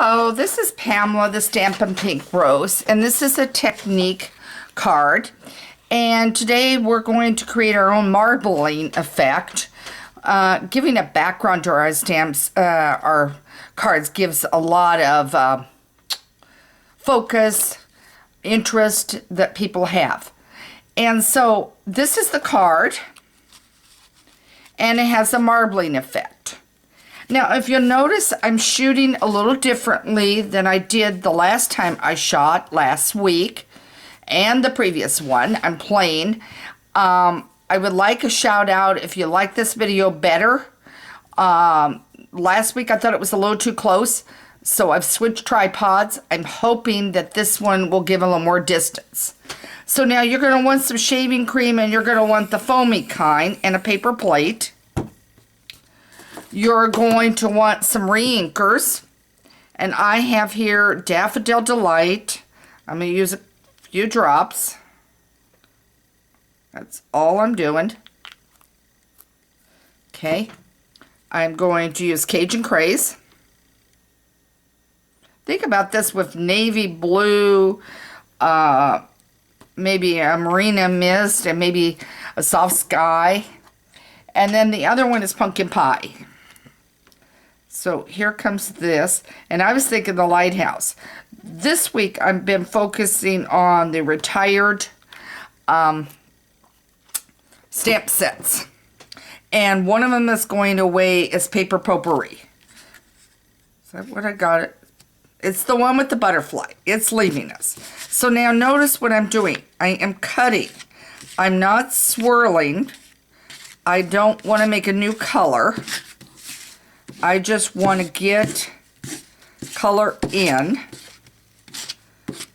Hello, this is Pamela, the Stampin' Pink Rose, and this is a technique card. And today we're going to create our own marbling effect. Giving a background to our stamps, our cards gives a lot of focus, interest that people have. And so this is the card, and it has a marbling effect. Now, if you'll notice, I'm shooting a little differently than I did the last time I shot last week and the previous one. I'm playing. I would like a shout out if you like this video better. Last week I thought it was a little too close, so I've switched tripods. I'm hoping that this one will give a little more distance. So now you're going to want some shaving cream, and you're going to want the foamy kind and a paper plate. You're going to want some reinkers, and I have here Daffodil Delight. I'm going to use a few drops. That's all I'm doing. Okay. I'm going to use Cajun Craze. Think about this with navy blue, maybe a Marina Mist, and maybe a soft sky. And then the other one is Pumpkin Pie. So here comes this, and I was thinking the lighthouse. This week I've been focusing on the retired stamp sets. And one of them that's going away is Paper Potpourri. Is that what I got it? It's the one with the butterfly. It's leaving us. So now notice what I'm doing. I am cutting. I'm not swirling. I don't want to make a new color. I just want to get color in.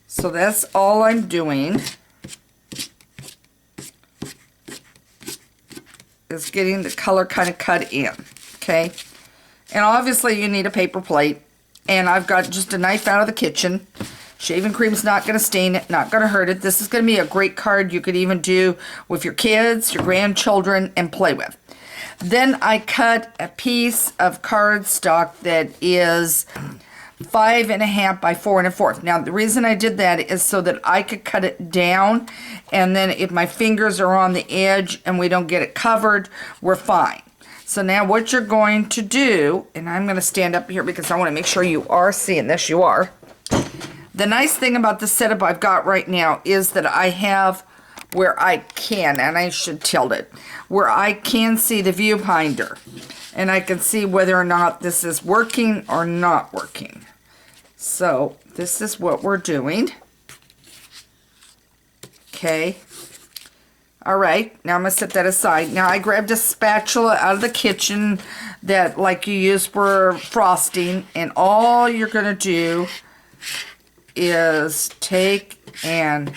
So that's all I'm doing, is getting the color kind of cut in, okay? And obviously you need a paper plate, and I've got just a knife out of the kitchen. Shaving cream's not going to stain it, not going to hurt it. This is going to be a great card you could even do with your kids, your grandchildren, and play with. Then I cut a piece of cardstock that is 5.5 by 4 1/4. Now the reason I did that is so that I could cut it down, and then if my fingers are on the edge and we don't get it covered, we're fine. So now what you're going to do, and I'm going to stand up here because I want to make sure you are seeing this. You are. The nice thing about the setup I've got right now is that I have where I can, and I should tilt it, where I can see the viewfinder, and I can see whether or not this is working or not working. So this is what we're doing. Okay. All right, now I'm going to set that aside. Now I grabbed a spatula out of the kitchen that like you use for frosting, and all you're going to do is take and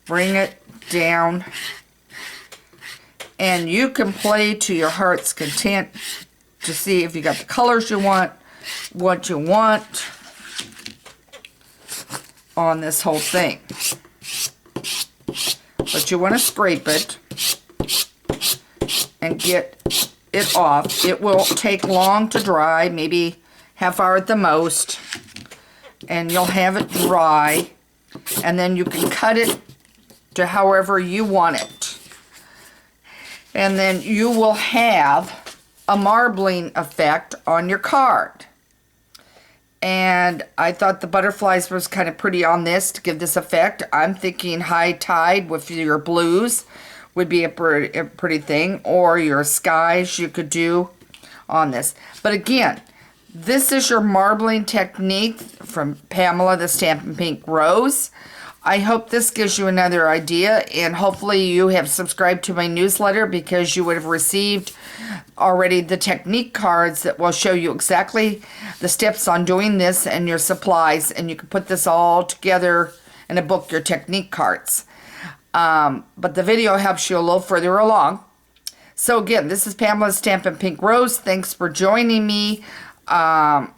bring it down, and you can play to your heart's content to see if you got the colors you want, what you want on this whole thing. But you want to scrape it and get it off. It will take long to dry, maybe half hour at the most, and you'll have it dry, and then you can cut it to however you want it. And then you will have a marbling effect on your card. And I thought the butterflies was kind of pretty on this to give this effect. I'm thinking high tide with your blues would be a pretty thing, or your skies you could do on this. But again, this is your marbling technique from Pamela, the Stampin' Pink Rose. I hope this gives you another idea, and hopefully you have subscribed to my newsletter because you would have received already the technique cards that will show you exactly the steps on doing this and your supplies, and you can put this all together in a book, your technique cards. But the video helps you a little further along. So again, this is Pamela Stampin' Pink Rose. Thanks for joining me. Have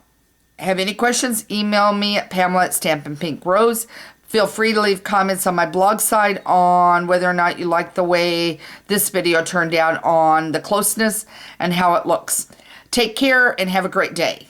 any questions? Email me at Pamela@StampinPinkRose. Feel free to leave comments on my blog site on whether or not you like the way this video turned out on the closeness and how it looks. Take care and have a great day.